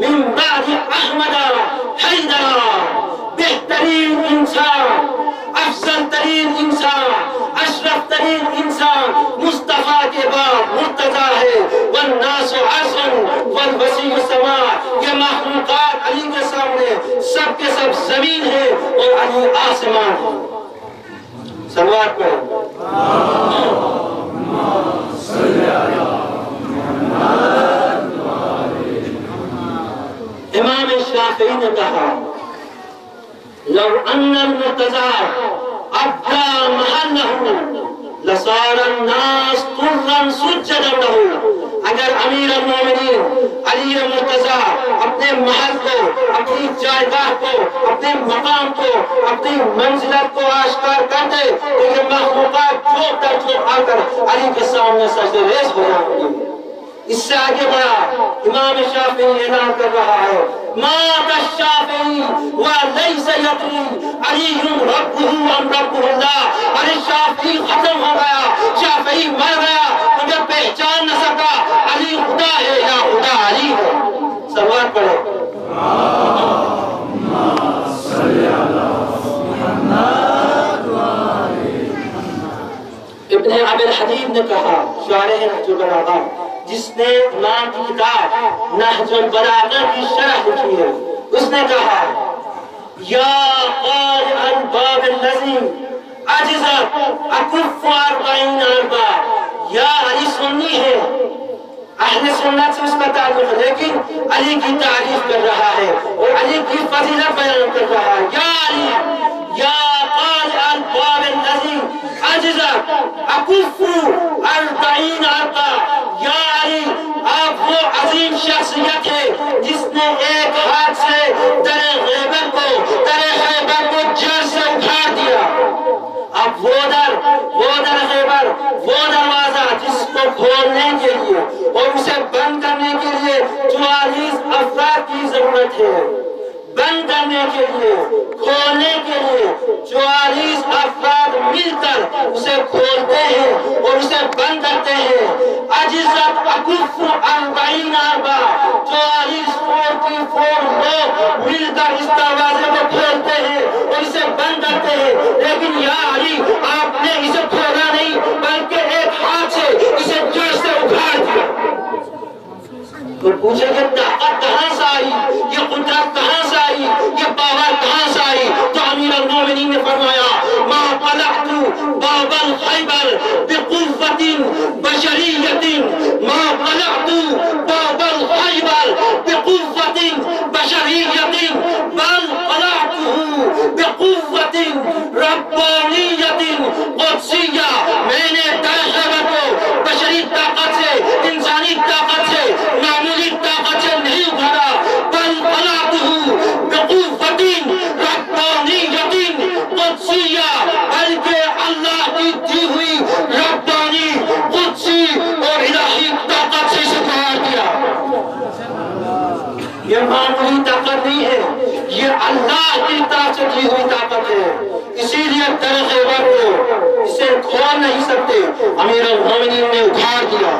من بعد احمد حیدرا، بہترین انسان، افضل ترین انسان، اشرف ترین انسان مصطفیٰ کے بعد مرتضیٰ ہے۔ والناس عرض والوسیع السماء، یہ مخلوقات علی کے سامنے سب کے سب زمین ہے اور علی آسمان ہے۔ صلوات پڑھیں۔ امام شافعی نے کہا لو ان المرتضیٰ ابدا محلہ لصار الناس طرا سجدا له، اگر امیر المومنین علی مرتضیٰ اپنے محل کو، اپنی جائیداد کو، اپنے مقام کو، اپنی منزلت کو آشکار کر دے تو یہ مخلوقات چوک در چوک آ کر علی کے سامنے سجدے ریز ہو جائیں گی۔ اس سے آگے بڑھا امام شافعی اعلان کر رہا ہے مات الشافعی ولیس یدری علی ربہ ام ربہ اللہ، علی شافعی ختم ہو گیا، شافعی مر گیا، مجھے پہچان نہ سکا علی خدا ہے یا خدا علی ہے۔ سوال پڑھو۔ ابن ابی الحدید نے کہا، شارح نہج البلاغہ جس نے امام کی کتاب نہج البلاغہ کی شرح لکھی ہے، اس نے کہا یا قارئ الباب الذی عجزت اکف 40 اربع، یا علی سنی ہے، اہل سنت سے اس کا تعلق ہے، لیکن علی کی تعریف کر رہا ہے اور علی کی فضیلت بیان کر رہا ہے۔ یا علی، یا قارئ الباب الذی عجزت اکف 40 اربع، یا علی آپ وہ عظیم شخصیت ہے جس نے ایک ہاتھ سے در غیبت کو، در خیبر کو جڑ سے اکھاڑ دیا۔ اب وہ در خیبر، وہ دروازہ جس کو کھولنے کے لیے اور اسے بند کرنے کے لیے 44 افراد کی ضرورت ہے، بند کرنے کے لیے، کھولنے کے لیے 44 افراد مل کر اسے کھولتے ہیں اور اسے بند کرتے ہیں۔ عجزت اکف 40 اربع، 44 لوگ مل کر اس دروازے کو کھولتے ہیں اور اسے بند کرتے ہیں، لیکن یا علی آپ نے اسے کھولا نہیں بلکہ ایک ہاتھ سے اسے جڑ سے اکھاڑ دیا۔ تو پوچھے کہ طاقت کہاں سے آئی، یہ قدرت کہاں سے آئی، یہ پاور کہاں سے آئی؟ تو امیر المومنین نے فرمایا ما طلعت باب الخیبر بقوت بشریت، ما طلعت باب الخیبر بقوت بشریت بل طلعته بقوت ربانیت قدسیہ، میں نے در خیبر کو بشری طاقت سے، انسانی طاقت سے، معمولی طاقت سے نہیں اٹھایا، بل طلعته بقوت ربانیت قدسیہ، بلکہ اللہ کی دی ہوئی ربانی، قدسی اور الہی طاقت سے اسے تیار کیا۔ یہ معمولی طاقت نہیں ہے، یہ اللہ کی طرف سے دی ہوئی طاقت ہے، اسی لیے در خیبر کو اسے کھول نہیں سکتے، امیر المومنین نے اکھاڑ دیا۔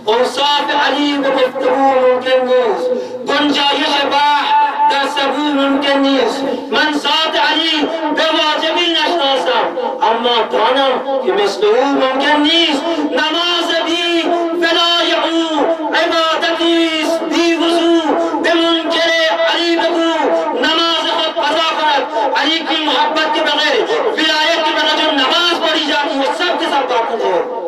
اور صاف علی و گفتگو ممکن نیست، گنجائش باح در سبو ممکن نیست، من ذات علی به واجبی نشناسم اما دانم که مثل او ممکن نیست، نماز بی ولای او عبادتی است بی وضو، به منکر علی بگو نماز خود قضا کند، علی کی محبت کے بغیر ولایت کے بغیر جو نماز پڑھی جاتی ہے سب کے سب باطل ہے۔